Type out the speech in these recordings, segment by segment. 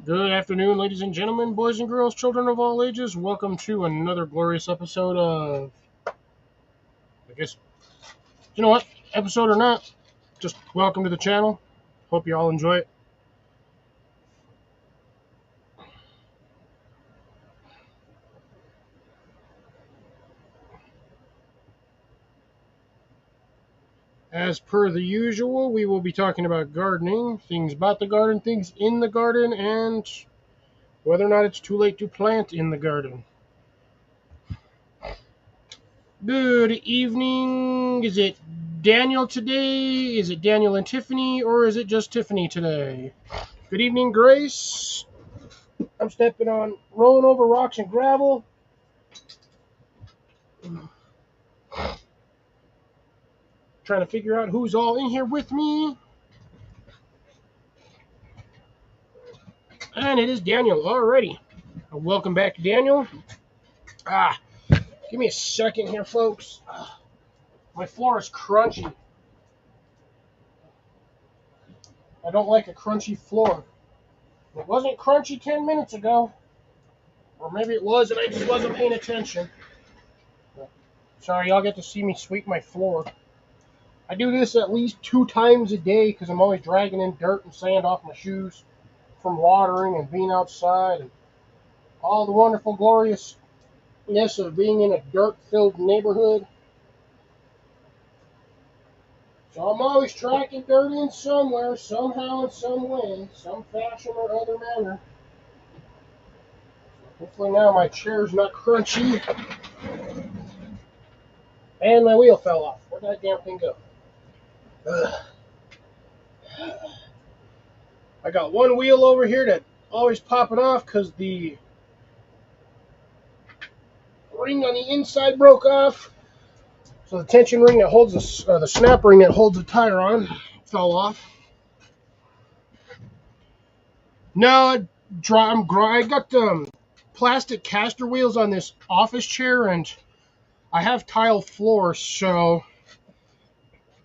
Good afternoon, ladies and gentlemen, boys and girls, children of all ages. Welcome to another glorious episode of, I guess, you know what, episode or not, just welcome to the channel. Hope you all enjoy it. As per the usual, we will be talking about gardening, things about the garden, things in the garden, and whether or not it's too late to plant in the garden. Good evening. Is it Daniel today? Is it Daniel and Tiffany? Or is it just Tiffany today? Good evening, Grace. I'm rolling over rocks and gravel. Trying to figure out who's all in here with me. And it is Daniel. Alrighty. Welcome back, Daniel. Give me a second here, folks. My floor is crunchy. I don't like a crunchy floor. It wasn't crunchy 10 minutes ago. Or maybe it was and I just wasn't paying attention. Sorry, y'all get to see me sweep my floor. I do this at least 2 times a day because I'm always dragging in dirt and sand off my shoes from watering and being outside and all the wonderful gloriousness of being in a dirt-filled neighborhood. So I'm always tracking dirt in somewhere, somehow, in some way, some fashion or other manner. Hopefully now my chair's not crunchy. And my wheel fell off. Where'd that damn thing go? I got one wheel over here that always popping off because the ring on the inside broke off. So the tension ring that holds the snap ring that holds the tire on fell off. No, I got plastic caster wheels on this office chair, and I have tile floor, so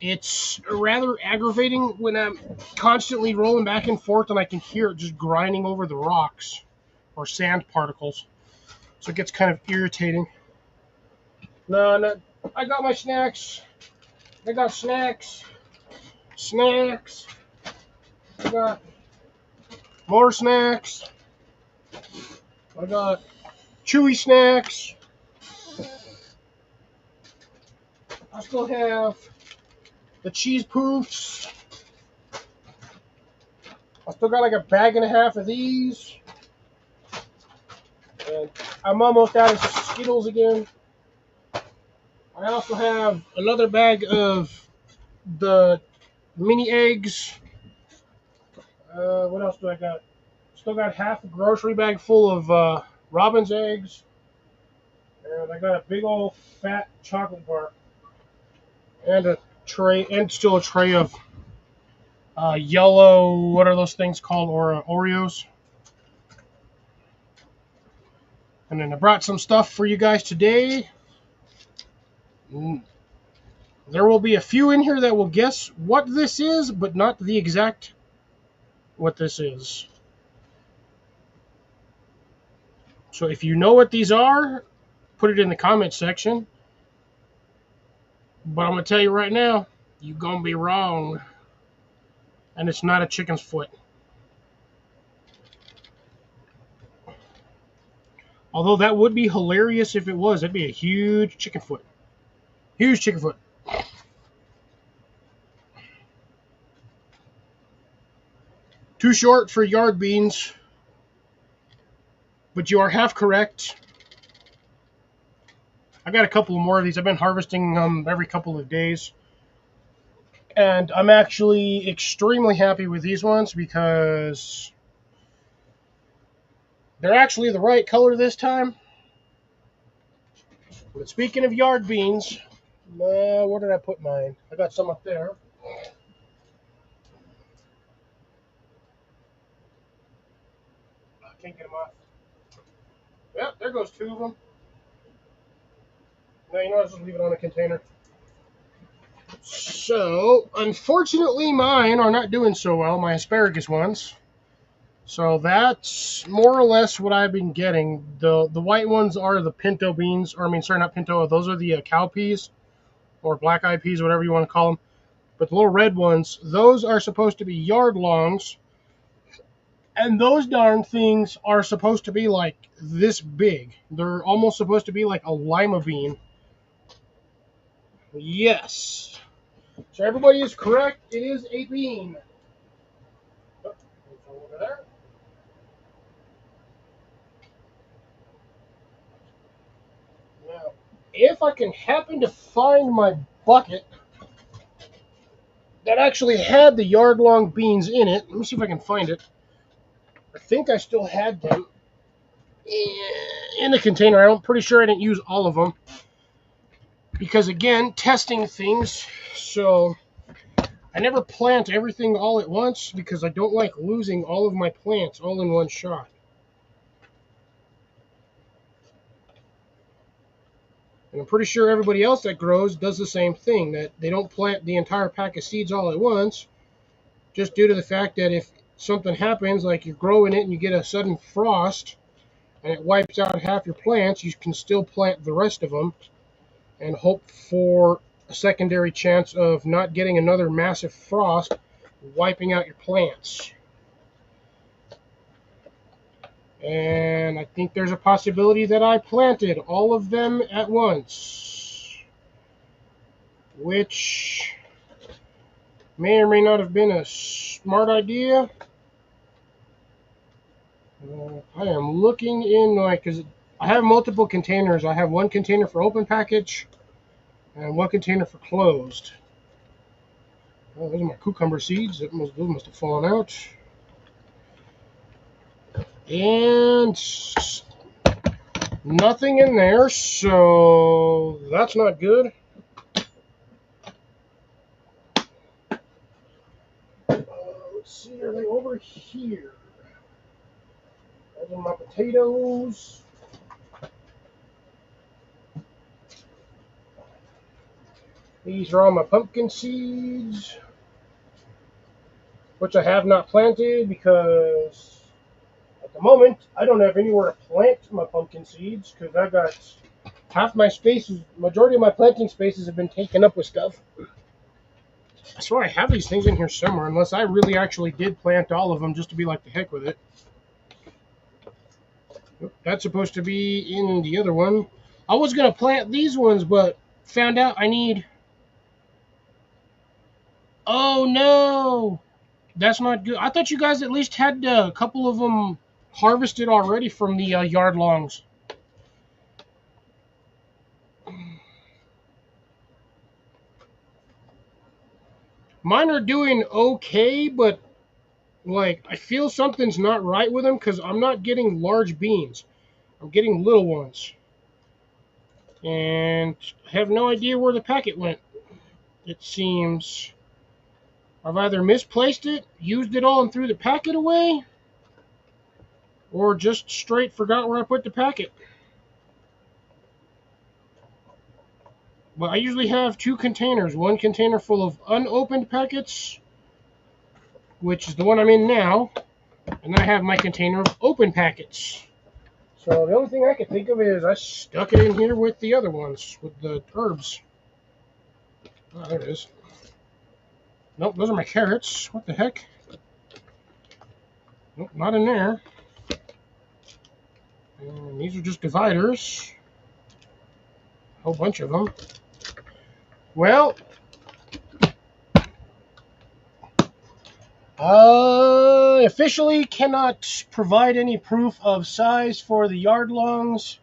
it's rather aggravating when I'm constantly rolling back and forth and I can hear it just grinding over the rocks or sand particles. So it gets kind of irritating. No, I got my snacks. I got snacks. Snacks. I got more snacks. I got chewy snacks. I still have the cheese poofs. I still got like a bag and a half of these. And I'm almost out of Skittles again. I also have another bag of the mini eggs. What else do I got? Still got half a grocery bag full of Robin's eggs. And I got a big old fat chocolate bar. And a tray, and still a tray of yellow, what are those things called? Oreos. And then I brought some stuff for you guys today. There will be a few in here that will guess what this is, but not the exact what this is. So if you know what these are, put it in the comment section. But I'm going to tell you right now, you're going to be wrong. And it's not a chicken's foot. Although that would be hilarious if it was. That'd be a huge chicken foot. Huge chicken foot. Too short for yard beans. But you are half correct. I got a couple more of these. I've been harvesting them every couple of days. And I'm actually extremely happy with these ones because they're actually the right color this time. But speaking of yard beans, where did I put mine? I got some up there. I can't get them off. Yep, there goes 2 of them. No, you know, I'll just leave it on a container. So, unfortunately, mine are not doing so well, my asparagus ones. So that's more or less what I've been getting. The white ones are the pinto beans, or I mean, sorry, not pinto. Those are the cow peas or black eyed peas, whatever you want to call them. But the little red ones, those are supposed to be yard longs, and those darn things are supposed to be like this big. They're almost supposed to be like a lima bean. Yes. So everybody is correct. It is a bean. Oh, over there. Now, if I can happen to find my bucket that actually had the yard long beans in it, let me see if I can find it. I think I still had them in the container. I'm pretty sure I didn't use all of them because, again, testing things. So I never plant everything all at once because I don't like losing all of my plants all in one shot. And I'm pretty sure everybody else that grows does the same thing, that they don't plant the entire pack of seeds all at once, just due to the fact that if something happens, like you're growing it and you get a sudden frost and it wipes out half your plants, you can still plant the rest of them and hope for a secondary chance of not getting another massive frost wiping out your plants. And I think there's a possibility that I planted all of them at once, which may or may not have been a smart idea. I am looking in, like, because I have multiple containers. I have one container for open package and one container for closed. Oh, those are my cucumber seeds. Those must have fallen out. And nothing in there, so that's not good. Let's see, are they over here? Those are my potatoes. These are all my pumpkin seeds, which I have not planted because at the moment I don't have anywhere to plant my pumpkin seeds because I got half my spaces, majority of my planting spaces have been taken up with stuff. I swear I have these things in here somewhere, unless I really actually did plant all of them just to be like the heck with it. That's supposed to be in the other one. I was going to plant these ones, but found out I need... Oh, no! That's not good. I thought you guys at least had a couple of them harvested already from the yard longs. Mine are doing okay, but like I feel something's not right with them because I'm not getting large beans. I'm getting little ones. And I have no idea where the packet went. It seems I've either misplaced it, used it all and threw the packet away, or just straight forgot where I put the packet. But I usually have two containers. One container full of unopened packets, which is the one I'm in now, and then I have my container of open packets. So the only thing I can think of is I stuck it in here with the other ones, with the herbs. Oh, there it is. Nope, those are my carrots. What the heck? Nope, not in there. And these are just dividers. A whole bunch of them. Well, I officially cannot provide any proof of size for the yard longs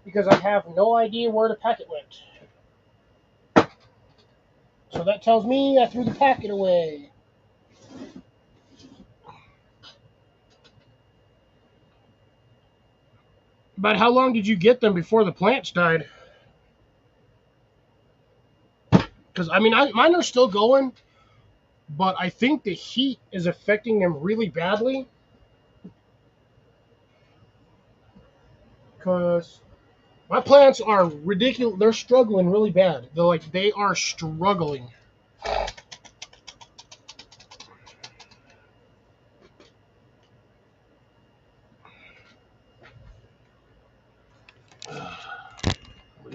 because I have no idea where the packet went. So that tells me I threw the packet away. But how long did you get them before the plants died? Because, I mean, mine are still going, but I think the heat is affecting them really badly. Because my plants are ridiculous. They're struggling really bad. They are struggling.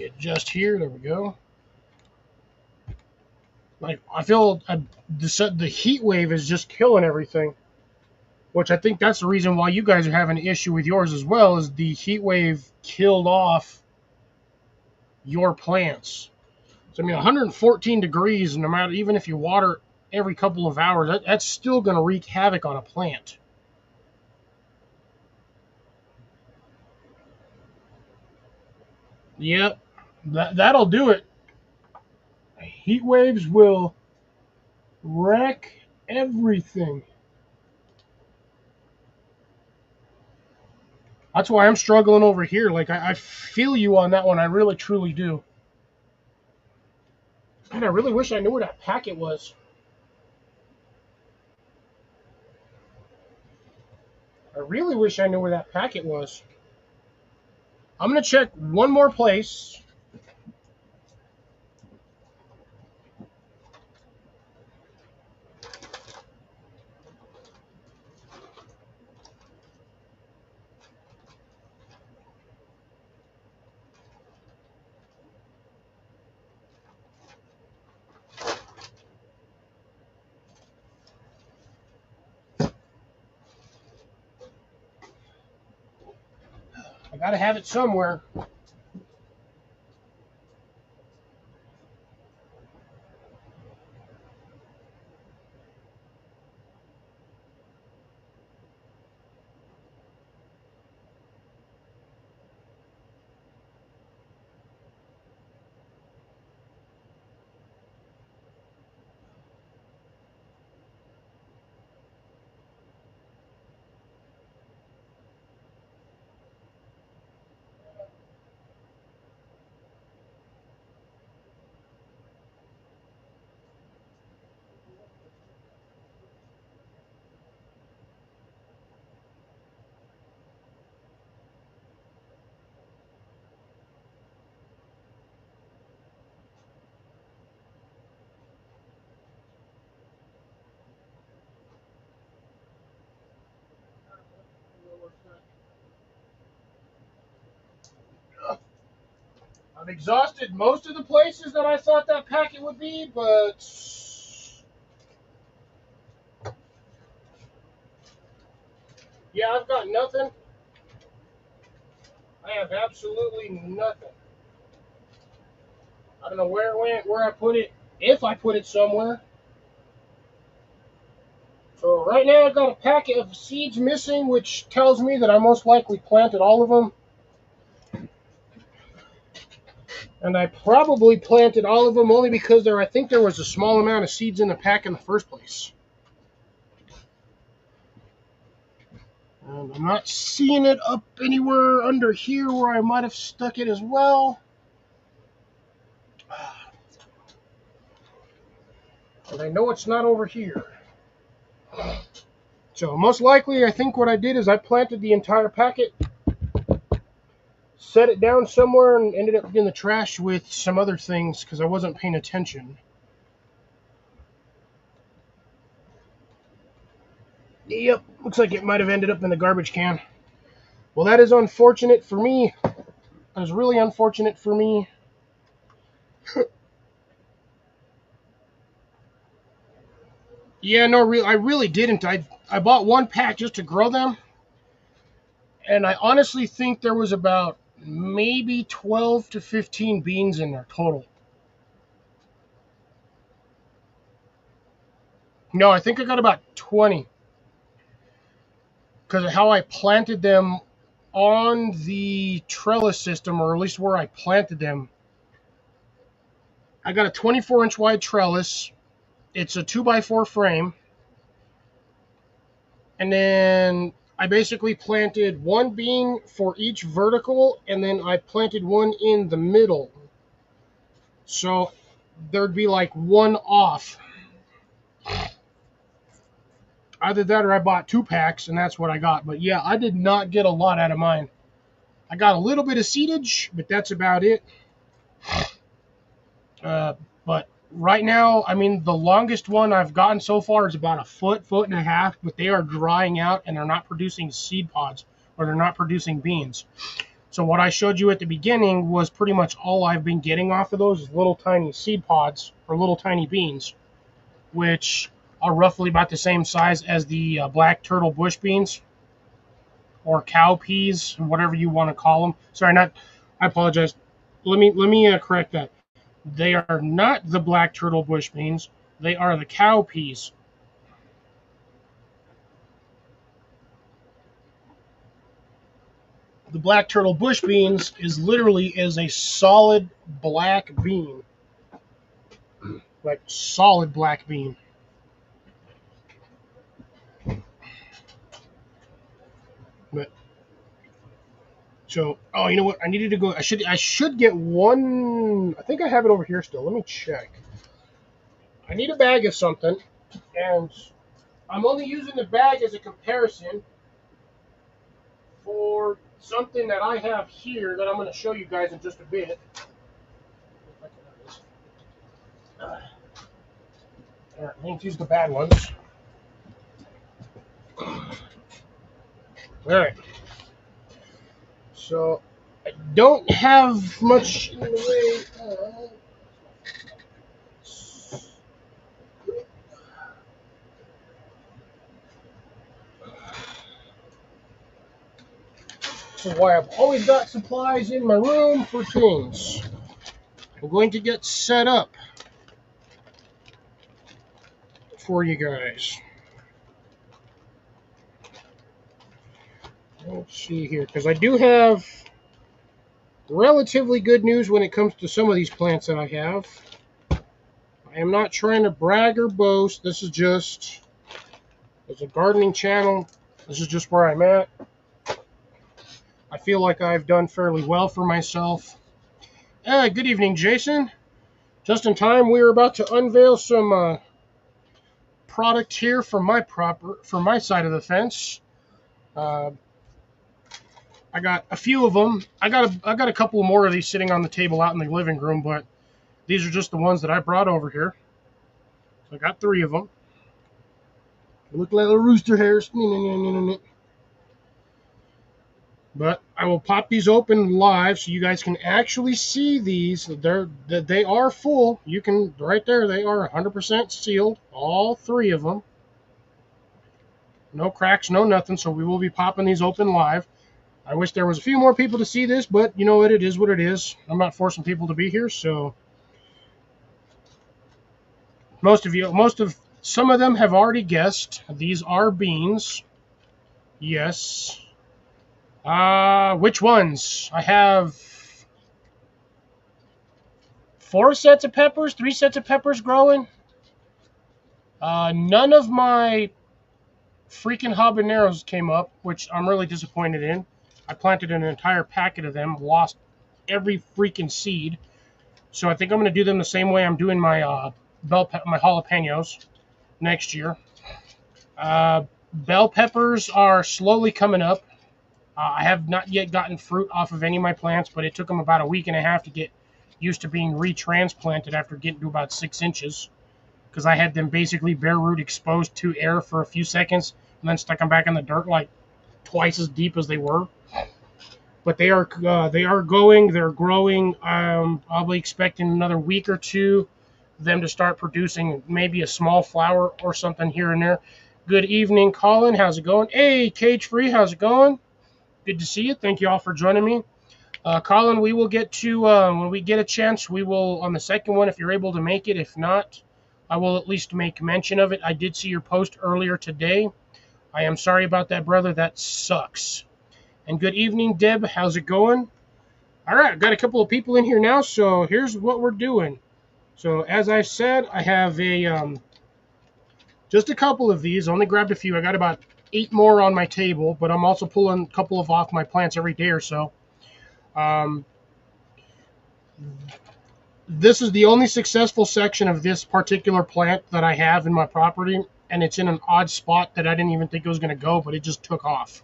me adjust here. There we go. Like, I feel the heat wave is just killing everything, which I think that's the reason why you guys are having an issue with yours as well, is the heat wave killed off your plants. So, I mean, 114 degrees, no matter, even if you water every couple of hours, that's still going to wreak havoc on a plant. Yep, that'll do it. Heat waves will wreck everything. That's why I'm struggling over here. Like, I feel you on that one. I really, truly do. And I really wish I knew where that packet was. I really wish I knew where that packet was. I'm going to check one more place. I got to have it somewhere. I've exhausted most of the places that I thought that packet would be, but yeah, I've got nothing. I have absolutely nothing. I don't know where it went, where I put it, if I put it somewhere. So right now I've got a packet of seeds missing, which tells me that I most likely planted all of them. And I probably planted all of them only because I think there was a small amount of seeds in the pack in the first place. And I'm not seeing it up anywhere under here where I might have stuck it as well. And I know it's not over here. So most likely, I think what I did is I planted the entire packet, set it down somewhere, and ended up in the trash with some other things because I wasn't paying attention. Yep, looks like it might have ended up in the garbage can. Well, that is unfortunate for me. That is really unfortunate for me. Yeah, no, I really didn't. I bought one pack just to grow them, and I honestly think there was about maybe 12 to 15 beans in there total. No, I think I got about 20. Because of how I planted them on the trellis system, or at least where I planted them. I got a 24-inch wide trellis. It's a 2x4 frame. And then I basically planted one bean for each vertical, and then I planted one in the middle. So there'd be like one off. Either that or I bought 2 packs, and that's what I got. But yeah, I did not get a lot out of mine. I got a little bit of seedage, but that's about it. But right now, I mean, the longest one I've gotten so far is about a foot and a half, but they are drying out and they're not producing seed pods, or they're not producing beans. So what I showed you at the beginning was pretty much all I've been getting off of those is little tiny seed pods or little tiny beans, which are roughly about the same size as the black turtle bush beans or cow peas, whatever you want to call them. Sorry, not. I apologize. Let me correct that. They are not the black turtle bush beans. They are the cow peas. The black turtle bush beans is literally a solid black bean, like solid black bean. But so, oh, you know what? I needed to go. I should get one. I think I have it over here still. Let me check. I need a bag of something, and I'm only using the bag as a comparison for something that I have here that I'm going to show you guys in just a bit. All right, let's use the bad ones. All right. So I don't have much in the way of. This is why I've always got supplies in my room for things. I'm going to get set up for you guys. Let's see here, because I do have relatively good news when it comes to some of these plants that I have. I am not trying to brag or boast. This is just, as a gardening channel, this is just where I'm at. I feel like I've done fairly well for myself. Good evening, Jason. Just in time, we are about to unveil some product here from my side of the fence. I got a few of them. I got a couple more of these sitting on the table out in the living room, but these are just the ones that I brought over here. So I got 3 of them. They look like little rooster hairs. But I will pop these open live so you guys can actually see these. They are full. You can, right there, they are 100% sealed. All 3 of them. No cracks, no nothing. So we will be popping these open live. I wish there was a few more people to see this, but you know what? It is what it is. I'm not forcing people to be here, so some of them have already guessed. These are beans. Yes. Which ones? I have 4 sets of peppers, 3 sets of peppers growing. None of my freaking habaneros came up, which I'm really disappointed in. I planted an entire packet of them, lost every freaking seed. So I think I'm going to do them the same way I'm doing my my jalapenos next year. Bell peppers are slowly coming up. I have not yet gotten fruit off of any of my plants, but it took them about a week and a half to get used to being retransplanted after getting to about 6 inches, because I had them basically bare root exposed to air for a few seconds and then stuck them back in the dirt like twice as deep as they were. But they are going, they're growing. I'll be expecting another week or two them to start producing maybe a small flower or something here and there. Good evening, Colin. How's it going? Hey, Cage Free, how's it going? Good to see you. Thank you all for joining me. Colin, we will get to, when we get a chance, we will, on the second one, if you're able to make it. If not, I will at least make mention of it. I did see your post earlier today. I am sorry about that, brother. That sucks. And good evening, Deb. How's it going? All right, I've got a couple of people in here now, so here's what we're doing. So as I said, I have just a couple of these. Only grabbed a few. I got about 8 more on my table, but I'm also pulling a couple of off my plants every day or so. This is the only successful section of this particular plant that I have in my property, and it's in an odd spot that I didn't even think it was going to go, but it just took off.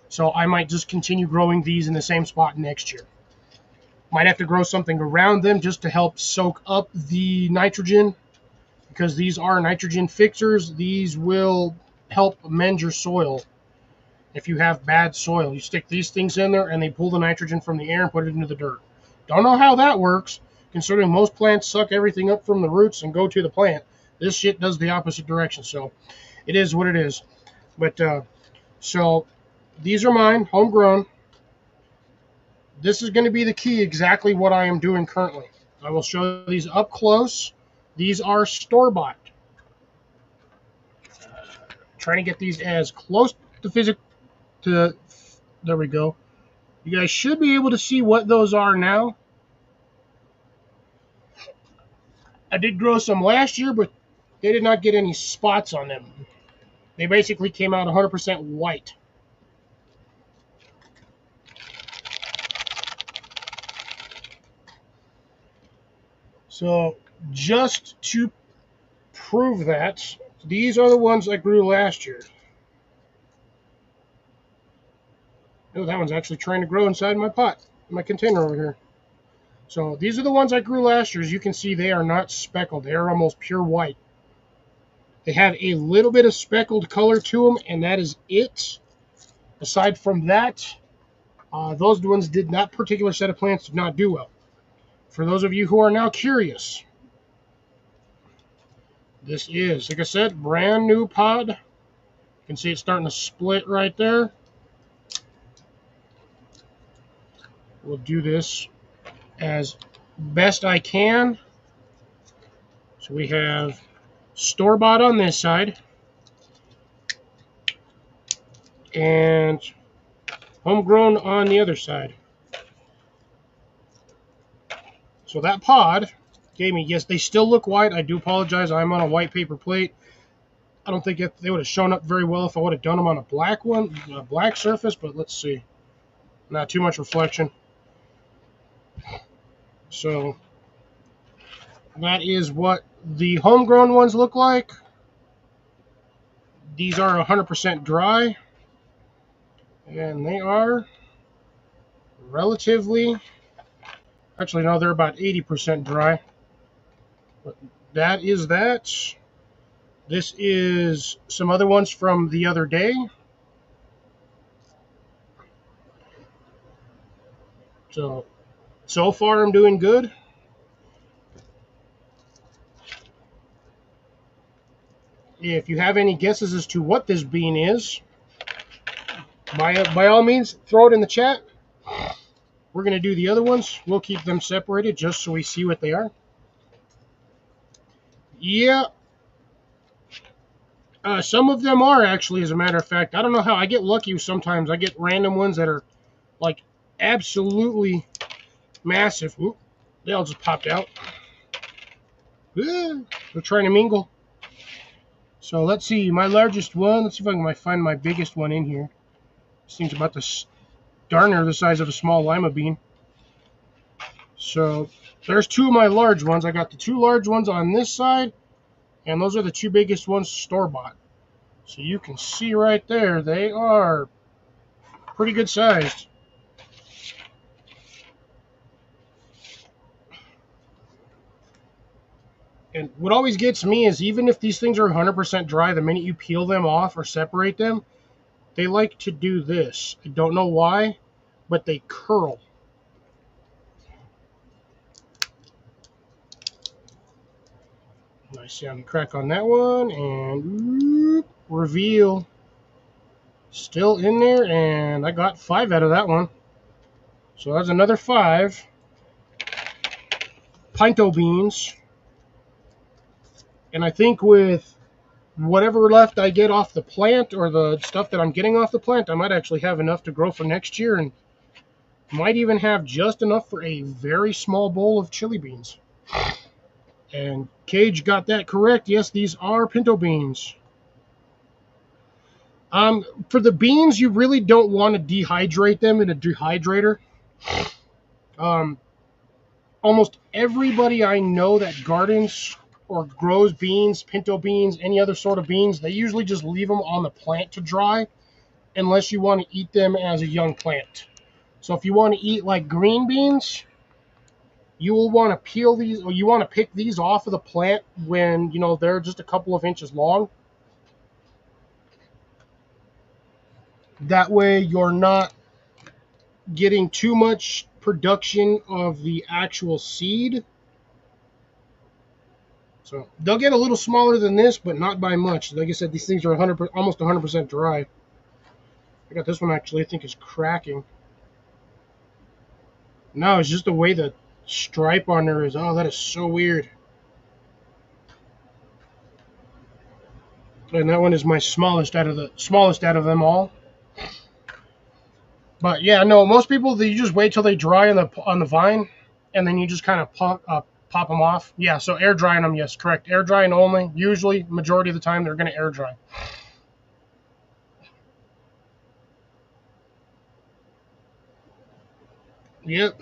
So I might just continue growing these in the same spot next year. Might have to grow something around them just to help soak up the nitrogen, because these are nitrogen fixers. These will help mend your soil. if you have bad soil. You stick these things in there and they pull the nitrogen from the air and put it into the dirt. Don't know how that works, considering most plants suck everything up from the roots and go to the plant. This shit does the opposite direction, so it is what it is. But so these are mine, homegrown. This is going to be the key, exactly what I am doing currently. I will show these up close. These are store-bought. Trying to get these as close to physical to, there we go. You guys should be able to see what those are now. I did grow some last year, but they did not get any spots on them. They basically came out 100% white. So just to prove that, these are the ones I grew last year. Oh, that one's actually trying to grow inside my pot, my container over here. So these are the ones I grew last year. As you can see, they are not speckled. They are almost pure white. They have a little bit of speckled color to them, and that is it. Aside from that, those ones did not, particular set of plants did not do well. For those of you who are now curious, this is, like I said, brand new pod. You can see it's starting to split right there. We'll do this as best I can. So we have store-bought on this side and homegrown on the other side. So that pod gave me, yes, they still look white. I do apologize. I'm on a white paper plate. I don't think they would have shown up very well if I would have done them on a black one, a black surface, but let's see. Not too much reflection. So that is what the homegrown ones look like. These are 100% dry, and they are relatively, actually no, they're about 80% dry. But that is that. This is some other ones from the other day. So far I'm doing good. If you have any guesses as to what this bean is, by all means, throw it in the chat. We're going to do the other ones. We'll keep them separated just so we see what they are. Yeah. Some of them are actually, as a matter of fact. I don't know how. I get lucky sometimes. I get random ones that are like absolutely massive. Oop, they all just popped out. They're trying to mingle. So let's see. My largest one. Let's see if I can find my biggest one in here. This thing's about the darn near the size of a small lima bean. So there's two of my large ones. I got the two large ones on this side, and those are the two biggest ones store-bought. So you can see right there, they are pretty good sized. And what always gets me is even if these things are 100% dry, the minute you peel them off or separate them, they like to do this. I don't know why, but they curl. Nice sounding crack on that one, and reveal. Still in there, and I got 5 out of that one. So that's another 5 pinto beans. And I think with whatever left I get off the plant, or the stuff that I'm getting off the plant, I might actually have enough to grow for next year, and might even have just enough for a very small bowl of chili beans. And Cage got that correct. Yes, these are pinto beans. For the beans, you really don't want to dehydrate them in a dehydrator. Almost everybody I know that gardens or grows beans, pinto beans, any other sort of beans, they usually just leave them on the plant to dry, unless you want to eat them as a young plant. So if you want to eat like green beans, you will want to peel these, or you want to pick these off of the plant when, you know, they're just a couple of inches long. That way you're not getting too much production of the actual seed. So they'll get a little smaller than this, but not by much. Like I said, these things are almost 100% dry. I got this one actually, I think is cracking. No, it's just the way the stripe on there is. Oh, that is so weird. And that one is my smallest out of them all. But yeah, no, most people you just wait till they dry on the vine, and then you just kind of pop them off. Yeah, so air drying them, yes, correct. Air drying only. Usually, majority of the time, they're going to air dry. Yep,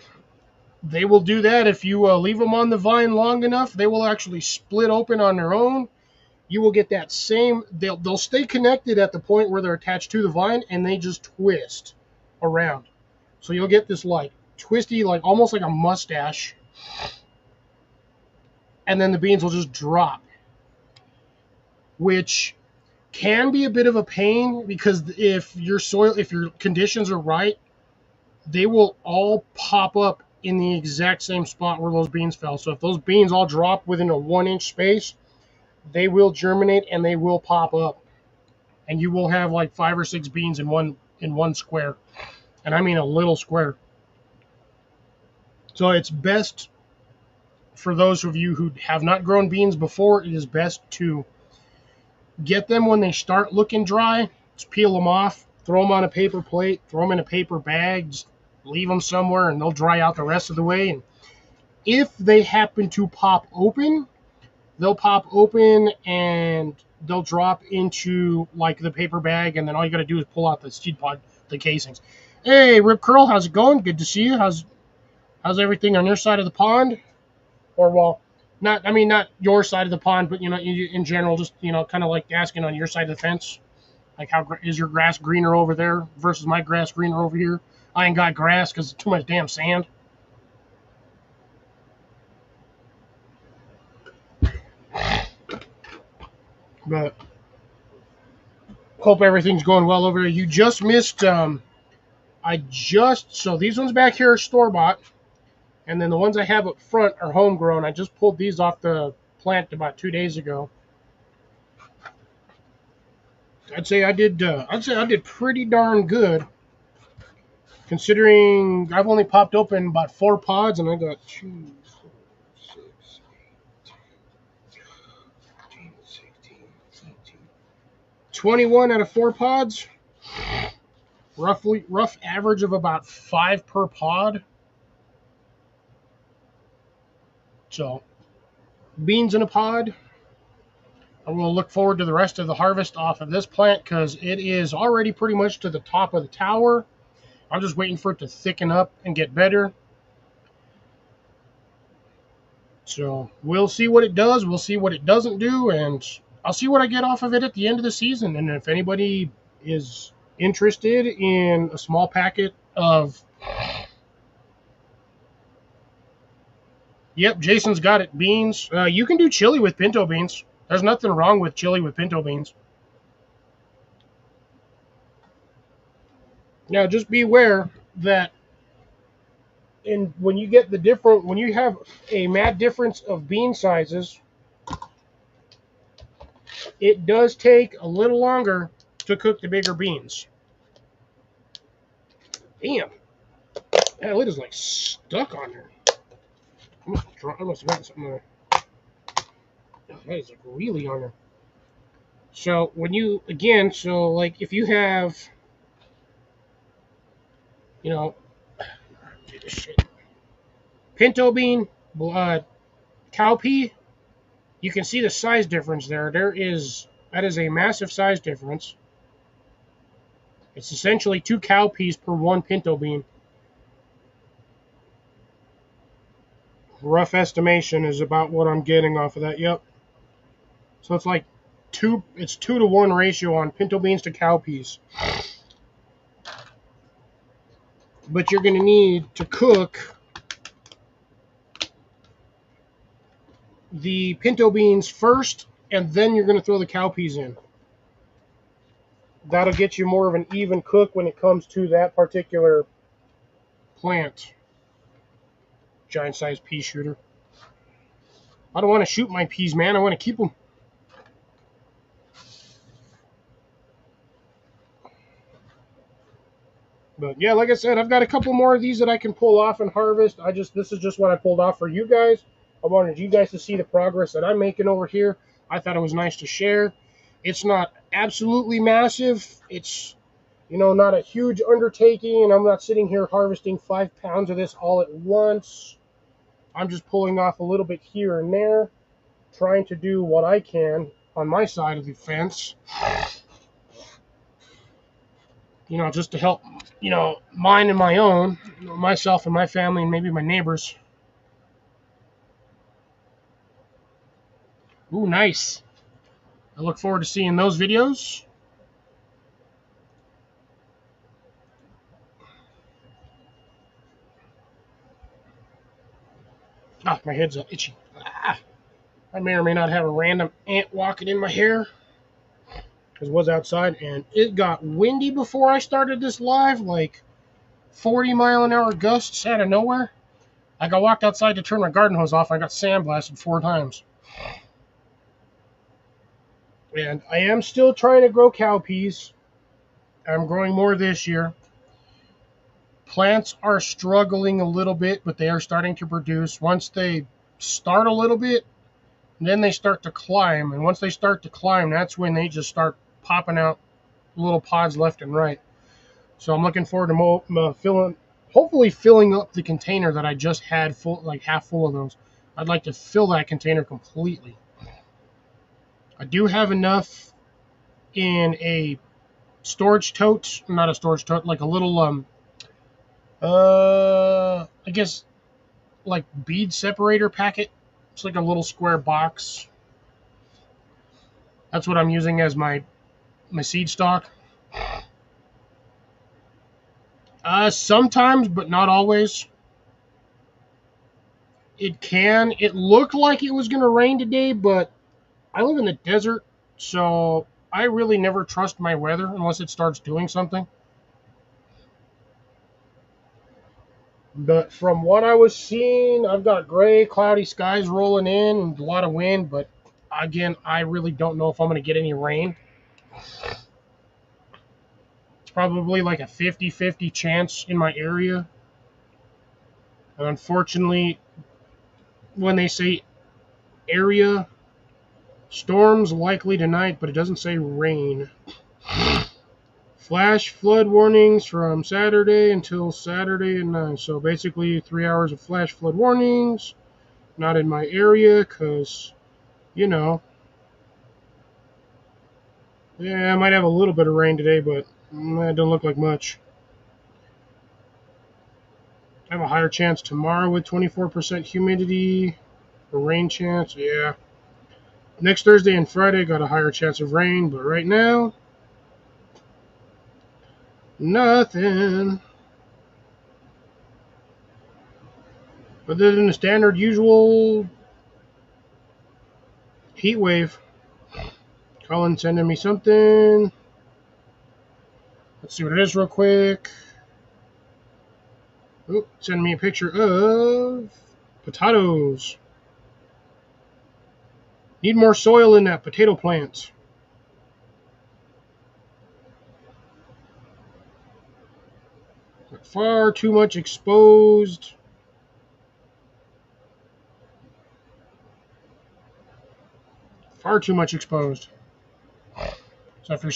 they will do that if you leave them on the vine long enough. They will actually split open on their own. You will get that same. They'll stay connected at the point where they're attached to the vine, and they just twist around. So you'll get this like twisty, like almost like a mustache, and then the beans will just drop, which can be a bit of a pain because if your conditions are right, they will all pop up in the exact same spot where those beans fell. So if those beans all drop within a 1-inch space, they will germinate and they will pop up, and you will have like 5 or 6 beans in one square, and I mean a little square. So it's best for those of you who have not grown beans before. It is best to get them when they start looking dry. Just peel them off, throw them on a paper plate, throw them in a paper bag, just leave them somewhere, and they'll dry out the rest of the way. And if they happen to pop open, they'll pop open and they'll drop into like the paper bag, and then all you got to do is pull out the seed pod, the casings. Hey, Rip Curl, how's it going? Good to see you. How's everything on your side of the pond? Or well, not your side of the pond, but in general, just kind of like asking on your side of the fence. Like, how is your grass greener over there versus my grass greener over here? I ain't got grass because it's too much damn sand. But hope everything's going well over there. You just missed. So these ones back here are store bought, and then the ones I have up front are homegrown. I just pulled these off the plant about 2 days ago. I'd say I did pretty darn good, considering I've only popped open about 4 pods, and I got 2, 4, 6, 8, 16, 17, 21 out of 4 pods. Rough average of about 5 per pod. So, beans in a pod. I'm going to look forward to the rest of the harvest off of this plant because it is already pretty much to the top of the tower. I'm just waiting for it to thicken up and get better. So we'll see what it does. We'll see what it doesn't do, and I'll see what I get off of it at the end of the season. And if anybody is interested in a small packet of... Yep, Jason's got it. Beans. You can do chili with pinto beans. There's nothing wrong with chili with pinto beans. Now, just be aware that when you have a mad difference of bean sizes, it does take a little longer to cook the bigger beans. Damn, that lid is like stuck on there. I must have got something there. That is like really on there. So like if you have, pinto bean, cowpea, you can see the size difference there. That is a massive size difference. It's essentially 2 cowpeas per 1 pinto bean. Rough estimation is about what I'm getting off of that. Yep. So it's like 2 to 1 ratio on pinto beans to cowpeas. But you're going to need to cook the pinto beans first, and then you're going to throw the cowpeas in. that'll get you more of an even cook when it comes to that particular plant. Giant size pea shooter. I don't want to shoot my peas, man. I want to keep them. But yeah, like I said, I've got a couple more of these that I can pull off and harvest. This is just what I pulled off for you guys. I wanted you guys to see the progress that I'm making over here. I thought it was nice to share. It's not absolutely massive. It's, not a huge undertaking, and I'm not sitting here harvesting 5 pounds of this all at once. I'm just pulling off a little bit here and there, trying to do what I can on my side of the fence. Just to help, mine and my own, myself and my family, and maybe my neighbors. Ooh, nice. I look forward to seeing those videos. Ah, my head's itchy. I may or may not have a random ant walking in my hair, because it was outside, and it got windy before I started this live, like 40-mile-an-hour gusts out of nowhere. I walked outside to turn my garden hose off. I got sandblasted 4 times. And I am still trying to grow cowpeas. I'm growing more this year. Plants are struggling a little bit, but they are starting to produce. Once they start a little bit, then they start to climb. And once they start to climb, that's when they just start popping out little pods left and right. So I'm looking forward to hopefully filling up the container that I just had full, like half full of those. I'd like to fill that container completely. I do have enough in a storage tote, not a storage tote, like a little, I guess, like bead separator packet. It's like a little square box. That's what I'm using as my seed stock. Sometimes, but not always. It looked like it was going to rain today, but I live in the desert, so I really never trust my weather unless it starts doing something. But from what I was seeing, I've got gray, cloudy skies rolling in and a lot of wind, but again, I really don't know if I'm going to get any rain. It's probably like a 50-50 chance in my area. And unfortunately, when they say area, storms likely tonight, but it doesn't say rain. Flash flood warnings from Saturday until Saturday at 9. So basically 3 hours of flash flood warnings. Not in my area because, yeah, I might have a little bit of rain today, but it don't look like much. I have a higher chance tomorrow with 24% humidity. A rain chance, yeah. Next Thursday and Friday got a higher chance of rain, but right now, nothing. Other than the standard usual heat wave. Colin sending me something. Let's see what it is real quick. Oh, sending me a picture of potatoes. Need more soil in that potato plant. Far too much exposed. Far too much exposed. So if you're,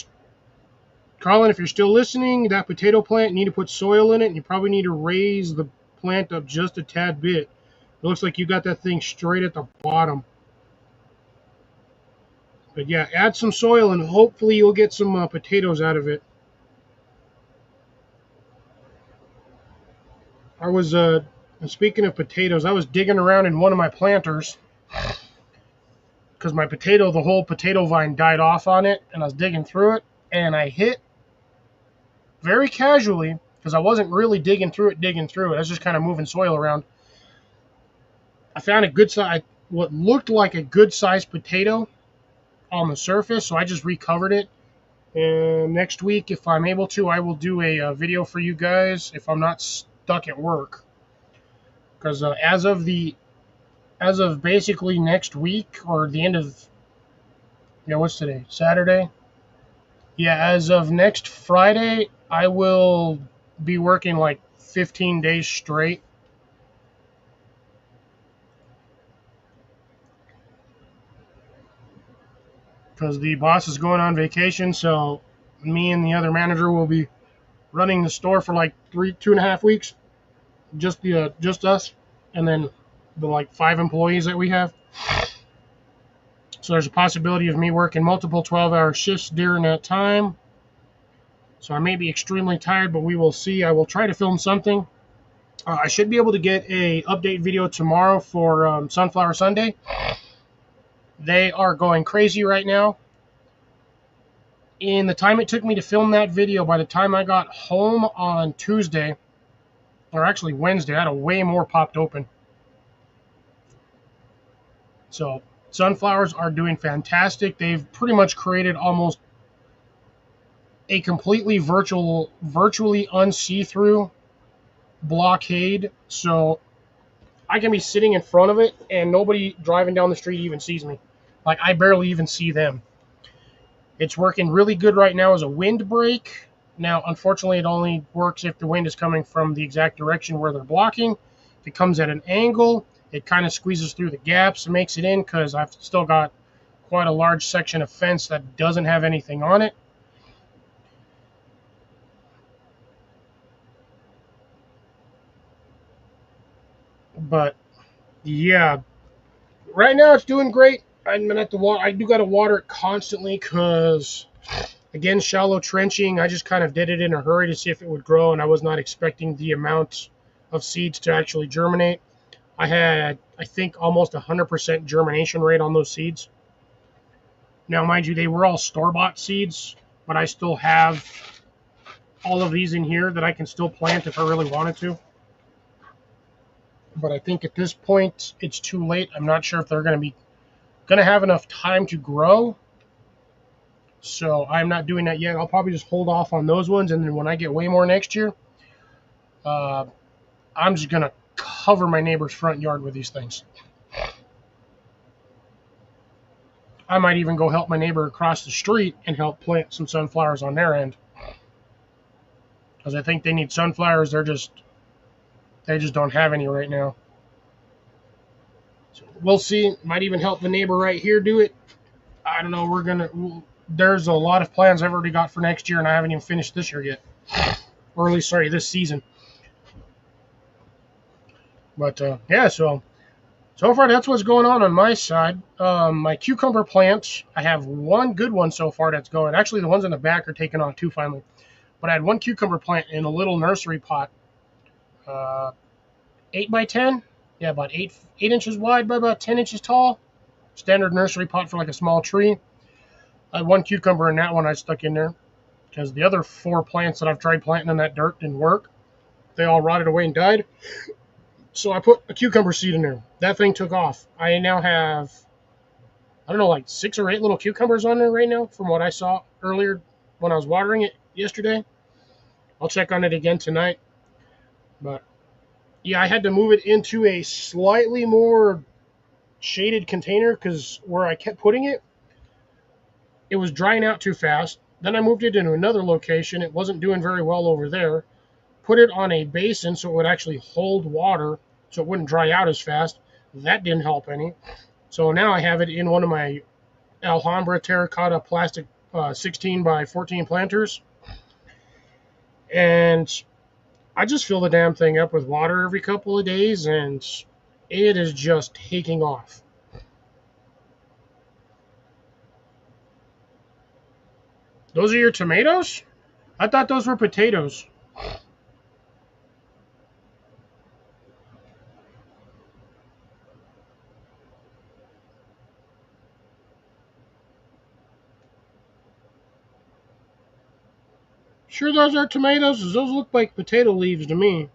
Colin, if you're still listening, that potato plant, you need to put soil in it, and you probably need to raise the plant up just a tad bit. It looks like you got that thing straight at the bottom. But yeah, add some soil, and hopefully you'll get some potatoes out of it. I was, speaking of potatoes, I was digging around in one of my planters because my potato, the whole potato vine died off on it, and I was digging through it, and I hit very casually, because I wasn't really digging through it. I was just kind of moving soil around. I found a good size, what looked like a good sized potato on the surface, so I just recovered it, And next week, if I'm able to, I will do a video for you guys if I'm not stuck at work. Because as of basically next week or the end of, yeah, what's today? Saturday? Yeah, as of next Friday, I will be working like 15 days straight. Because the boss is going on vacation, so me and the other manager will be running the store for like 2.5 weeks. Just us, and then the like 5 employees that we have. So there's a possibility of me working multiple 12-hour shifts during that time. So I may be extremely tired, but we will see. I will try to film something. I should be able to get a update video tomorrow for Sunflower Sunday. They are going crazy right now. In the time it took me to film that video, by the time I got home on Tuesday, or actually Wednesday, I had a way more popped open. So sunflowers are doing fantastic. They've pretty much created almost a completely virtually unsee-through blockade. So I can be sitting in front of it and nobody driving down the street even sees me. Like, I barely even see them. It's working really good right now as a windbreak. Now, unfortunately, it only works if the wind is coming from the exact direction where they're blocking. If it comes at an angle, it kind of squeezes through the gaps and makes it in, because I've still got quite a large section of fence that doesn't have anything on it. But yeah, right now it's doing great. I'm gonna have to water. I do got to water it constantly because, again, shallow trenching. I just kind of did it in a hurry to see if it would grow, and I was not expecting the amount of seeds to actually germinate. I had, I think, almost 100% germination rate on those seeds. Now, mind you, they were all store-bought seeds, but I still have all of these in here that I can still plant if I really wanted to. But I think at this point it's too late. I'm not sure if they're going to have enough time to grow. So I'm not doing that yet. I'll probably just hold off on those ones, and then when I get way more next year, uh, I'm just going to cover my neighbor's front yard with these things. I might even go help my neighbor across the street and help plant some sunflowers on their end, because I think they need sunflowers. They just don't have any right now. So we'll see. Might even help the neighbor right here do it. I don't know. There's a lot of plans I've already got for next year, and I haven't even finished this year yet. Or at least, sorry, this season. But yeah, so far that's what's going on my side. My cucumber plants, I have one good one so far that's going. Actually, the ones in the back are taking on too finally. But I had one cucumber plant in a little nursery pot, 8 by 10. Yeah, about 8 inches wide by about 10 inches tall. Standard nursery pot for like a small tree. I had one cucumber in that one I stuck in there, because the other 4 plants that I've tried planting in that dirt didn't work. They all rotted away and died. So I put a cucumber seed in there. That thing took off. I now have, I don't know, like 6 or 8 little cucumbers on there right now from what I saw earlier when I was watering it yesterday. I'll check on it again tonight. But yeah, I had to move it into a slightly more shaded container, because where I kept putting it, it was drying out too fast. Then I moved it into another location. It wasn't doing very well over there. Put it on a basin so it would actually hold water so it wouldn't dry out as fast. That didn't help any. So now I have it in one of my Alhambra terracotta plastic 16 by 14 planters. And I just fill the damn thing up with water every couple of days, and it is just taking off. Those are your tomatoes? I thought those were potatoes. Sure those are tomatoes? Those look like potato leaves to me.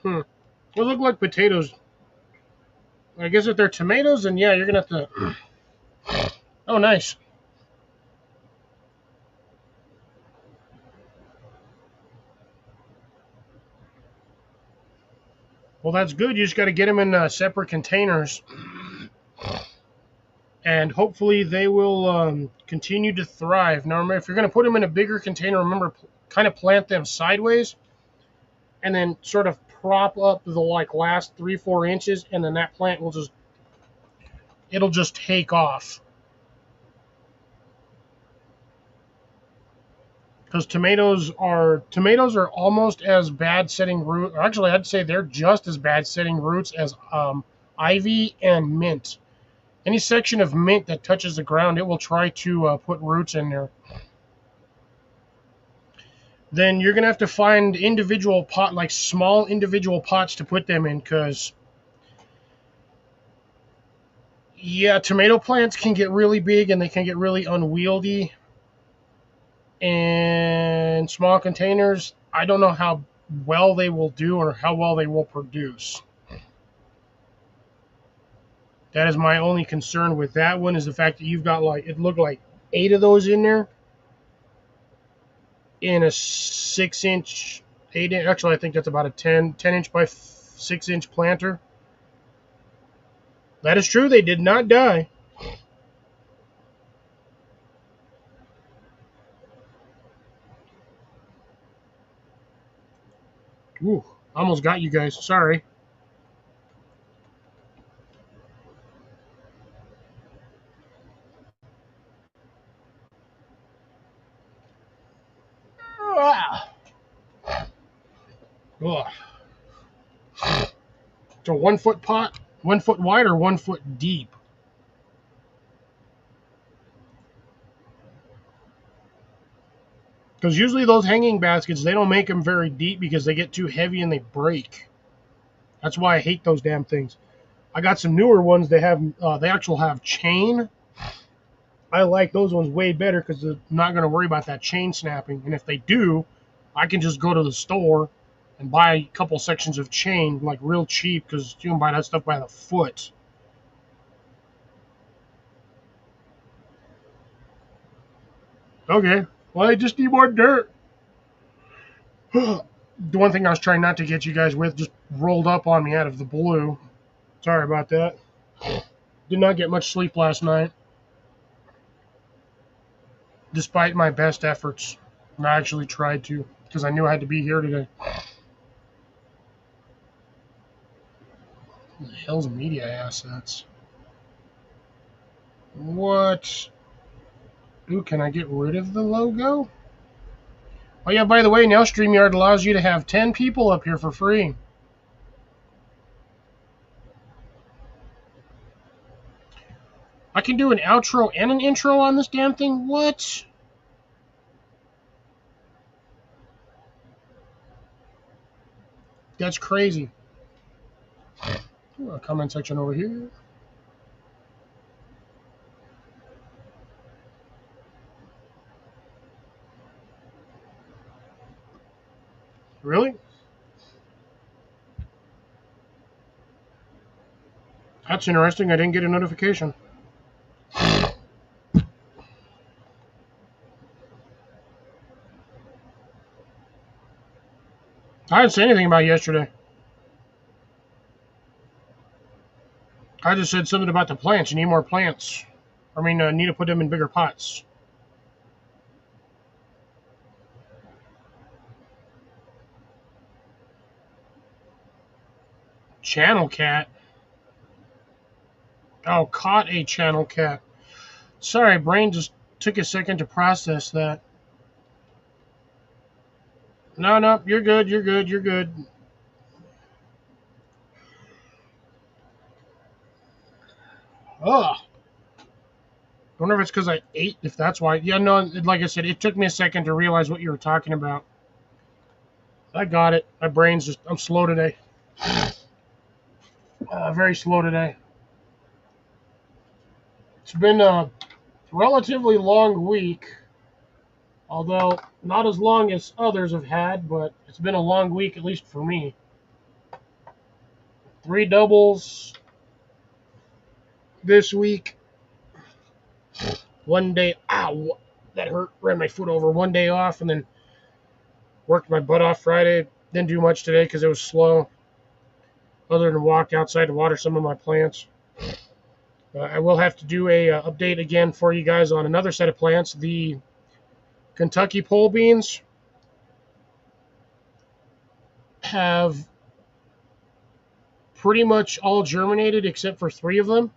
They look like potatoes. I guess if they're tomatoes, then yeah, you're gonna have to. Oh, nice. Well, that's good. You just got to get them in separate containers, and hopefully they will continue to thrive. Now, remember, if you're going to put them in a bigger container, remember, kind of plant them sideways, and then sort of prop up the last 3-4 inches, and then that plant will it'll just take off. Because tomatoes are almost as bad setting root. Actually, I'd say they're just as bad setting roots as ivy and mint. Any section of mint that touches the ground, it will try to put roots in there. Then you're gonna have to find small individual pots to put them in, because yeah, tomato plants can get really big and they can get really unwieldy. And small containers, I don't know how well they will do or how well they will produce. That is my only concern with that one, is the fact that you've got it looked like 8 of those in there in a 6-inch, 8-inch. Actually, I think that's about a 10-inch by 6-inch planter. That is true. They did not die. Ooh, almost got you guys. Sorry. Ah. Ugh. It's a 1-foot pot, 1 foot wide or 1 foot deep. Because usually those hanging baskets, they don't make them very deep because they get too heavy and they break. That's why I hate those damn things. I got some newer ones. They actually have chain. I like those ones way better because they're not going to worry about that chain snapping. And if they do, I can just go to the store and buy a couple sections of chain, like real cheap, because you can buy that stuff by the foot. Okay, well, I just need more dirt. The one thing I was trying not to get you guys with just rolled up on me out of the blue. Sorry about that. Did not get much sleep last night, despite my best efforts. I actually tried to, because I knew I had to be here today. What the hell's media assets? What? Ooh, can I get rid of the logo? Oh yeah, by the way, now StreamYard allows you to have 10 people up here for free. I can do an outro and an intro on this damn thing? What? That's crazy. Ooh, a comment section over here. Really? That's interesting. I didn't get a notification. I didn't say anything about yesterday. I just said something about the plants. You need more plants. I mean, need to put them in bigger pots. Channel cat? Oh, caught a channel cat. Sorry, brain just took a second to process that. No, you're good, you're good, you're good. Ugh. I wonder if it's because I ate, if that's why. Yeah, no, like I said, it took me a second to realize what you were talking about. I got it. My brain's just, I'm slow today. Very slow today. It's been a relatively long week, although not as long as others have had, but it's been a long week, at least for me. 3 doubles this week. One day, ow, that hurt, ran my foot over. One day off, and then worked my butt off Friday. Didn't do much today because it was slow, other than walk outside to water some of my plants. I will have to do a update again for you guys on another set of plants, the Kentucky pole beans. Have pretty much all germinated except for 3 of them.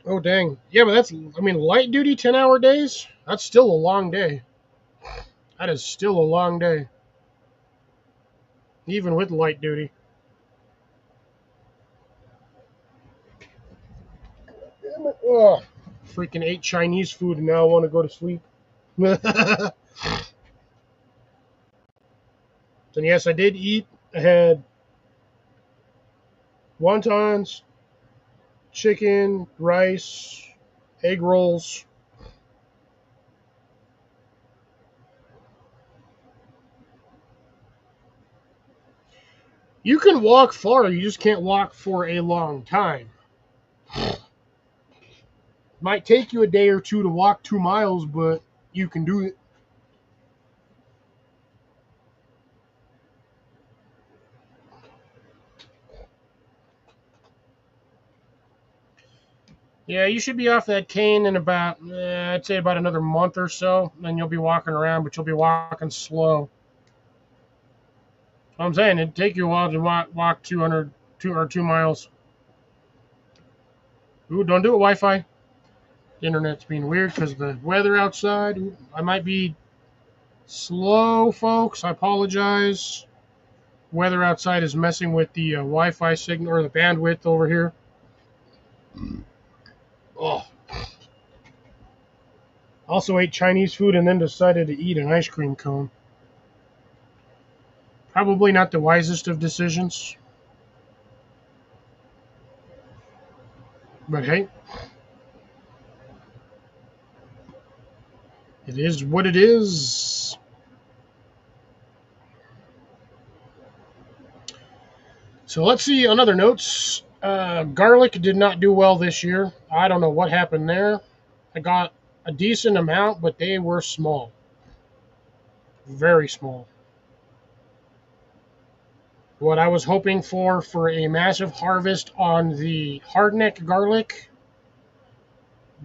Oh, dang. Yeah, but that's, I mean, light duty 10-hour days? That's still a long day. That is still a long day. Even with light duty. Oh, freaking ate Chinese food and now I want to go to sleep. And yes, I did eat. I had wontons, chicken, rice, egg rolls. You can walk far, you just can't walk for a long time. Might take you a day or two to walk 2 miles, but you can do it. Yeah, you should be off that cane in about, I'd say about another month or so. Then you'll be walking around, but you'll be walking slow. So I'm saying it'd take you a while to walk 2 miles. Ooh, don't do it, Wi-Fi. The internet's being weird because of the weather outside. Ooh, I might be slow, folks. I apologize. Weather outside is messing with the Wi-Fi signal or the bandwidth over here. Oh. Also ate Chinese food and then decided to eat an ice cream cone. Probably not the wisest of decisions. But hey, it is what it is. So let's see on other notes. Garlic did not do well this year. I don't know what happened there. I got a decent amount, but they were small. Very small. What I was hoping for a massive harvest on the hardneck garlic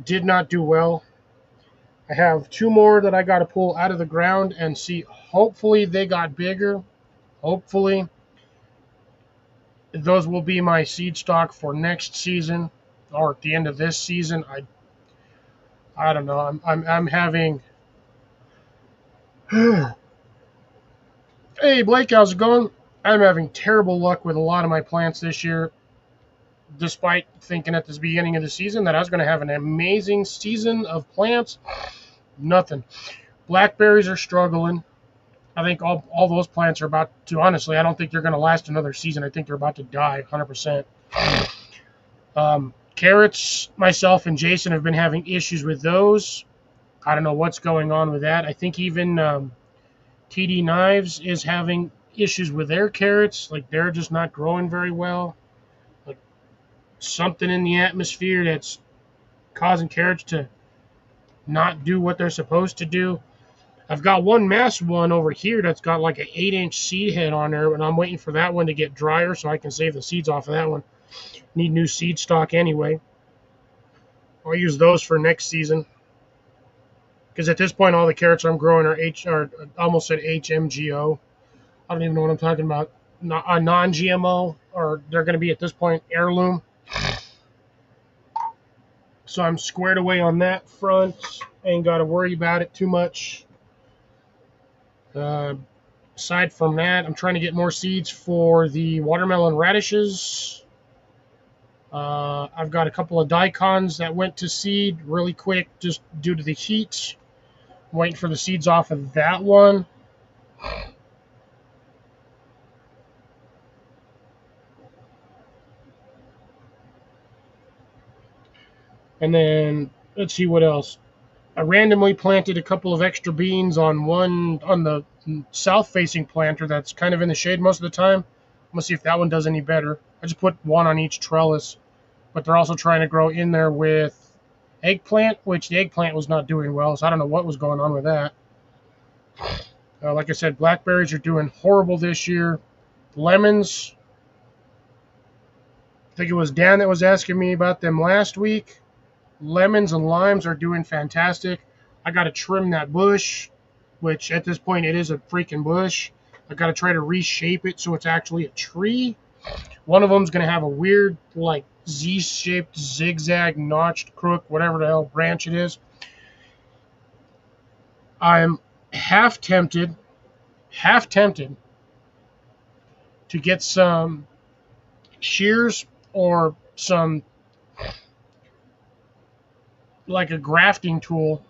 did not do well. I have 2 more that I got to pull out of the ground and see. Hopefully they got bigger. Hopefully those will be my seed stock for next season or at the end of this season. I don't know. I'm having. Hey Blake, how's it going? I'm having terrible luck with a lot of my plants this year, despite thinking at the beginning of the season that I was going to have an amazing season of plants. Nothing. Blackberries are struggling. I think all those plants are about to, honestly, I don't think they're going to last another season. I think they're about to die 100%. Carrots, myself and Jason have been having issues with those. I don't know what's going on with that. I think even TD Knives is having issues with their carrots. Like they're just not growing very well. Like something in the atmosphere that's causing carrots to not do what they're supposed to do. I've got one massive one over here that's got like an 8-inch seed head on there, and I'm waiting for that one to get drier so I can save the seeds off of that one. Need new seed stock anyway. I'll use those for next season. Because at this point, all the carrots I'm growing are almost at HMGO. I don't even know what I'm talking about. A non-GMO, or they're going to be at this point heirloom. So I'm squared away on that front. Ain't got to worry about it too much. Aside from that, I'm trying to get more seeds for the watermelon radishes. I've got a couple of daikons that went to seed really quick just due to the heat. I'm waiting for the seeds off of that one. And then let's see what else. I randomly planted a couple of extra beans on the south-facing planter that's kind of in the shade most of the time. I'm gonna see if that one does any better. I just put one on each trellis, but they're also trying to grow in there with eggplant, which the eggplant was not doing well, so I don't know what was going on with that. Like I said, blackberries are doing horrible this year. Lemons, I think it was Dan that was asking me about them last week. Lemons and limes are doing fantastic. I got to trim that bush, which at this point it is a freaking bush. I got to try to reshape it so it's actually a tree. One of them's going to have a weird, like, Z-shaped, zigzag, notched, crook, whatever the hell branch it is. I'm half tempted to get some shears or some, like a grafting tool,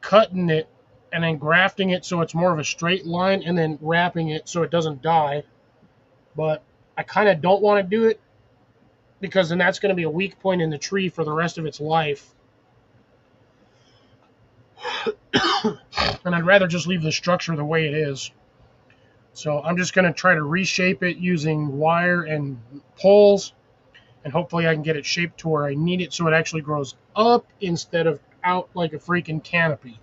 cutting it and then grafting it so it's more of a straight line and then wrapping it so it doesn't die. But I kind of don't want to do it because then that's going to be a weak point in the tree for the rest of its life. And I'd rather just leave the structure the way it is. So I'm just going to try to reshape it using wire and poles, and hopefully I can get it shaped to where I need it so it actually grows up instead of out like a freaking canopy.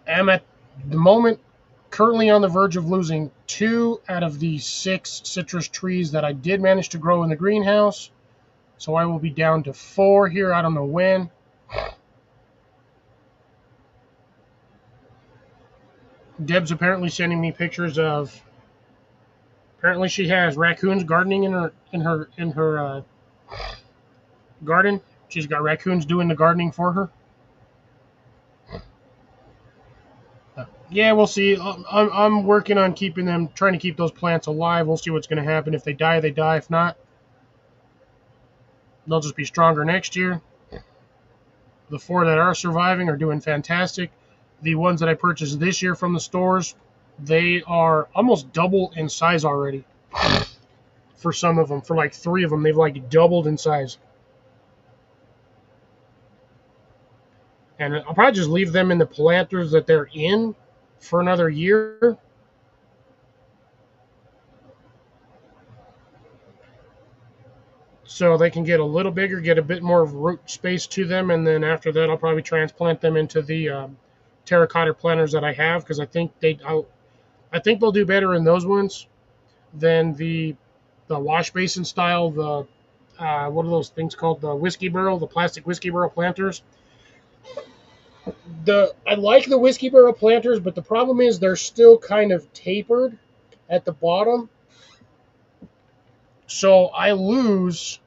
I'm at the moment currently on the verge of losing 2 out of the 6 citrus trees that I did manage to grow in the greenhouse. So I will be down to 4 here. I don't know when. Deb's apparently sending me pictures of. Apparently she has raccoons gardening in her garden. She's got raccoons doing the gardening for her. Yeah, we'll see. I'm working on keeping them, trying to keep those plants alive. We'll see what's going to happen. If they die, they die. If not, they'll just be stronger next year. The 4 that are surviving are doing fantastic. The ones that I purchased this year from the stores, they are almost double in size already. For some of them, for like 3 of them, they've like doubled in size. And I'll probably just leave them in the planters that they're in for another year. So they can get a little bigger, get a bit more root space to them, and then after that I'll probably transplant them into the terracotta planters that I have, because I think they'll do better in those ones than the wash basin style, the what are those things called, the whiskey barrel, the plastic whiskey barrel planters. I like the whiskey barrel planters, but the problem is they're still kind of tapered at the bottom. So I lose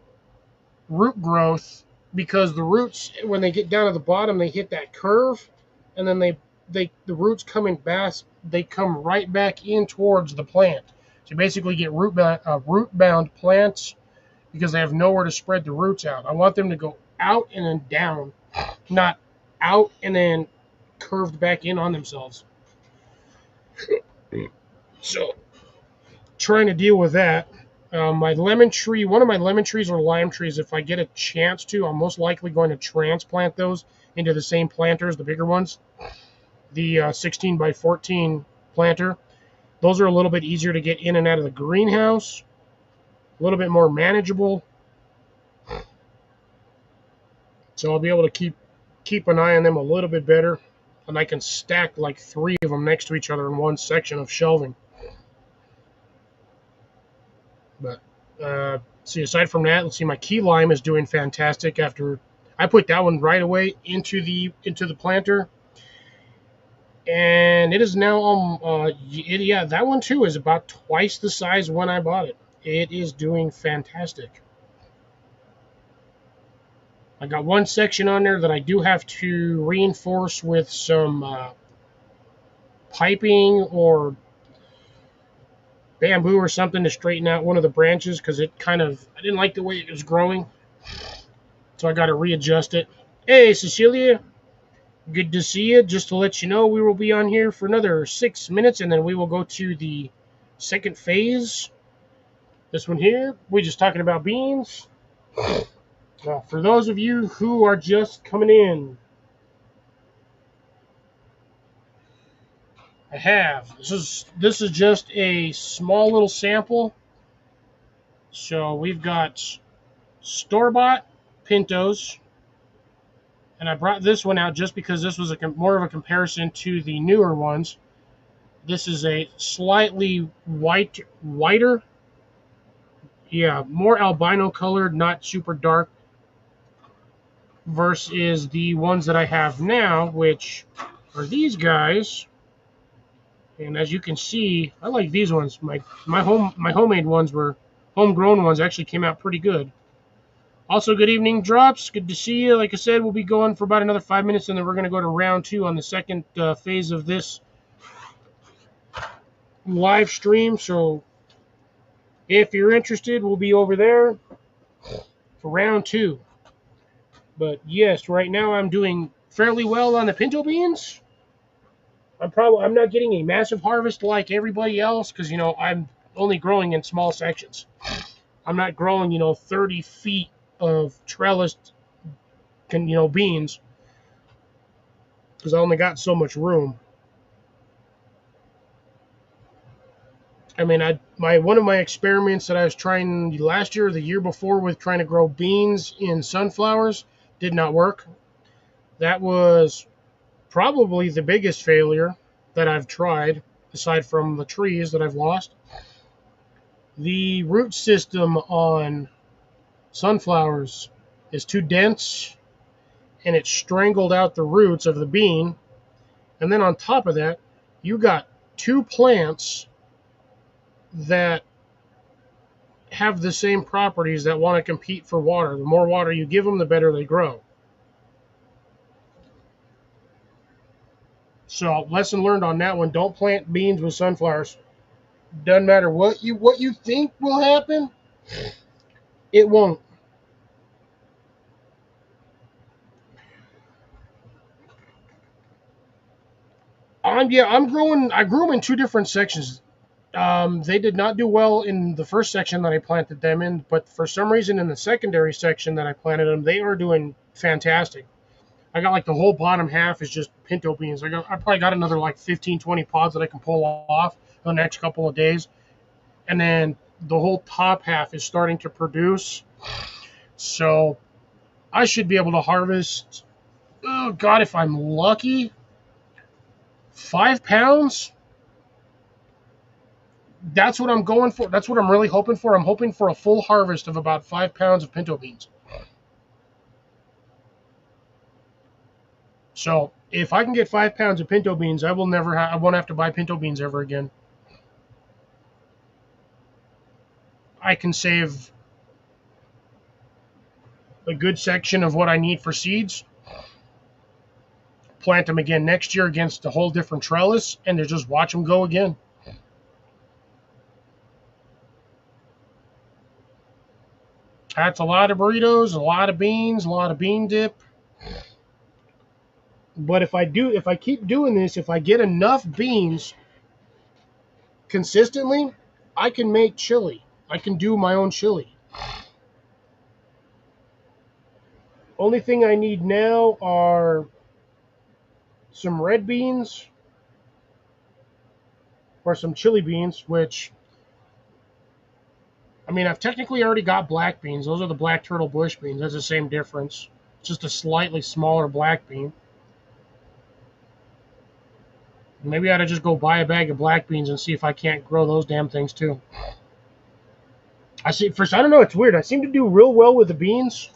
root growth because the roots, when they get down to the bottom, they hit that curve, and then the roots coming back, they come right back in towards the plant. So you basically get root-bound plants because they have nowhere to spread the roots out. I want them to go out and then down, not out and then curved back in on themselves. So, trying to deal with that. My lemon tree, one of my lemon trees or lime trees, if I get a chance to, I'm most likely going to transplant those into the same planters, the bigger ones. The 16 by 14 planter. Those are a little bit easier to get in and out of the greenhouse. A little bit more manageable. So I'll be able to keep an eye on them a little bit better. And I can stack like 3 of them next to each other in one section of shelving. But see, aside from that, let's see, my key lime is doing fantastic. After I put that one right away into the planter, and it is now that one too is about twice the size when I bought it. It is doing fantastic. I got one section on there that I do have to reinforce with some piping or bamboo or something to straighten out one of the branches, because I didn't like the way it was growing. So I got to readjust it. Hey, Cecilia. Good to see you. Just to let you know, we will be on here for another 6 minutes, and then we will go to the second phase This one here, we're just talking about beans. For those of you who are just coming in, I have. This is just a small little sample. So we've got store-bought pintos, and I brought this one out just because this was more of a comparison to the newer ones. This is a slightly whiter, yeah, more albino colored, not super dark, versus the ones that I have now, which are these guys. And as you can see, I like these ones. My homemade ones were homegrown ones. Actually came out pretty good. Also, good evening, Drops. Good to see you. Like I said, we'll be going for about another 5 minutes, and then we're going to go to round 2 on the second phase of this live stream. So if you're interested, we'll be over there for round 2. But yes, right now I'm doing fairly well on the pinto beans. I'm not getting a massive harvest like everybody else because, I'm only growing in small sections. I'm not growing, 30 feet of trellised, beans because I only got so much room. I mean, one of my experiments that I was trying last year or the year before with trying to grow beans in sunflowers did not work. That was probably the biggest failure that I've tried, aside from the trees that I've lost. The root system on sunflowers is too dense, and it strangled out the roots of the bean. And then on top of that, you got 2 plants that have the same properties that want to compete for water. The more water you give them, the better they grow. So, lesson learned on that one: don't plant beans with sunflowers. Doesn't matter what you think will happen, it won't. I'm growing. I grew them in 2 different sections. They did not do well in the first section that I planted them in, but for some reason in the secondary section that I planted them, they are doing fantastic. I got like the whole bottom half is just pinto beans. I probably got another like 15, 20 pods that I can pull off the next couple of days. And then the whole top half is starting to produce. So I should be able to harvest, oh God, if I'm lucky, 5 pounds. That's what I'm going for. That's what I'm really hoping for. I'm hoping for a full harvest of about 5 pounds of pinto beans. So if I can get 5 pounds of pinto beans, I won't have to buy pinto beans ever again. I can save a good section of what I need for seeds, plant them again next year against a whole different trellis, and then just watch them go again. That's a lot of burritos, a lot of beans, a lot of bean dip. But if I keep doing this, if I get enough beans consistently, I can make chili. I can do my own chili. Only thing I need now are some red beans or some chili beans, which, I mean, I've technically already got black beans. Those are the black turtle bush beans. That's the same difference. It's just a slightly smaller black bean. Maybe I ought to just go buy a bag of black beans and see if I can't grow those damn things too. I don't know, it's weird. I seem to do real well with the beans,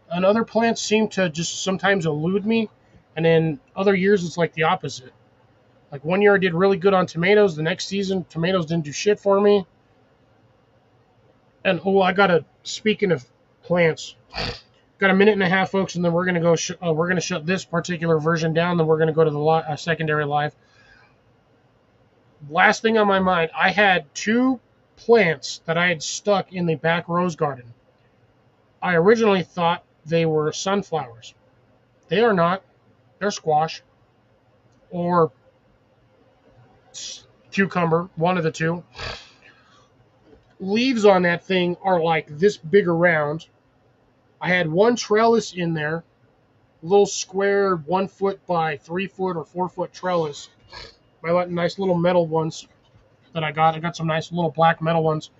and other plants seem to just sometimes elude me, and then other years it's like the opposite. Like one year I did really good on tomatoes. The next season, tomatoes didn't do shit for me. And speaking of plants, got a minute and a half, folks, and then we're gonna go. We're gonna shut this particular version down. Then we're gonna go to the secondary live. Last thing on my mind, I had 2 plants that I had stuck in the back rose garden. I originally thought they were sunflowers. They are not. They're squash or cucumber, one of the two. leaves on that thing are like this big around. I had one trellis in there, little square 1 foot by 3 foot or 4 foot trellis. My nice little metal ones that I got. I got some nice little black metal ones.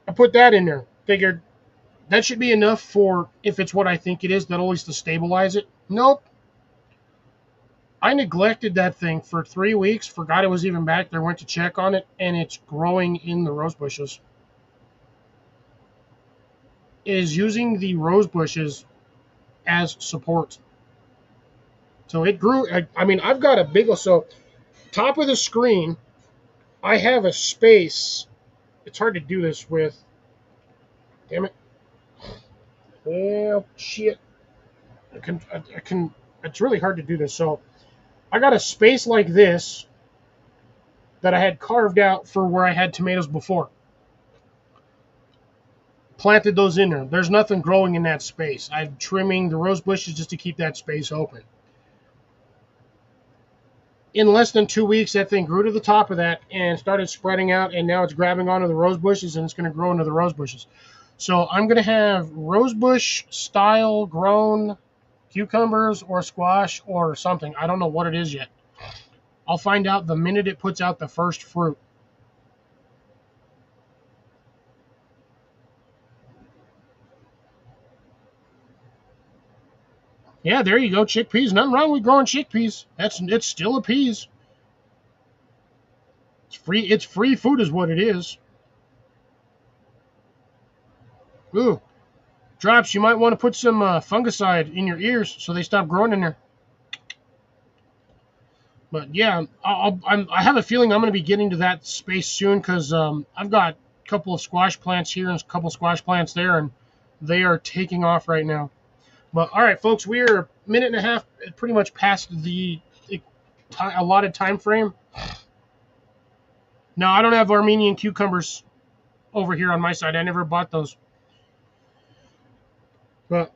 I put that in there. Figured that should be enough for, if it's what I think it is, that'll at least to stabilize it. Nope. I neglected that thing for 3 weeks, forgot it was even back there, went to check on it, and it's growing in the rose bushes. It is using the rose bushes as support. So it grew. I mean, I've got a big, so top of the screen, I have a space. It's hard to do this with. Damn it. Well, shit. I can, it's really hard to do this. So I got a space like this that I had carved out for where I had tomatoes before. Planted those in there. There's nothing growing in that space. I'm trimming the rose bushes just to keep that space open. In less than 2 weeks, that thing grew to the top of that and started spreading out, and now it's grabbing onto the rose bushes, and it's going to grow into the rose bushes. So I'm going to have rosebush style grown cucumbers or squash or something. I don't know what it is yet. I'll find out the minute it puts out the first fruit. Yeah, there you go, chickpeas. Nothing wrong with growing chickpeas. It's still a peas. It's free. It's free food, is what it is. Ooh, drops. You might want to put some fungicide in your ears so they stop growing in there. But yeah, I have a feeling I'm going to be getting to that space soon because I've got a couple of squash plants here and a couple of squash plants there, and they are taking off right now. But all right, folks, we're a minute and a half, pretty much past the allotted time frame. No, I don't have Armenian cucumbers over here on my side. I never bought those. But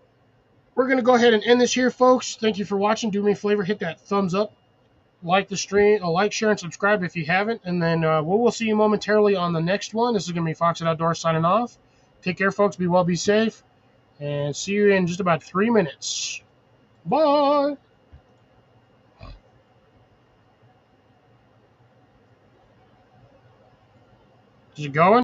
we're going to go ahead and end this here, folks. Thank you for watching. Do me a favor, hit that thumbs up. Like the stream, like, share, and subscribe if you haven't. And then we'll see you momentarily on the next one. This is going to be Fox Outdoors signing off. Take care, folks. Be well, be safe. And see you in just about 3 minutes. Bye. Is it going?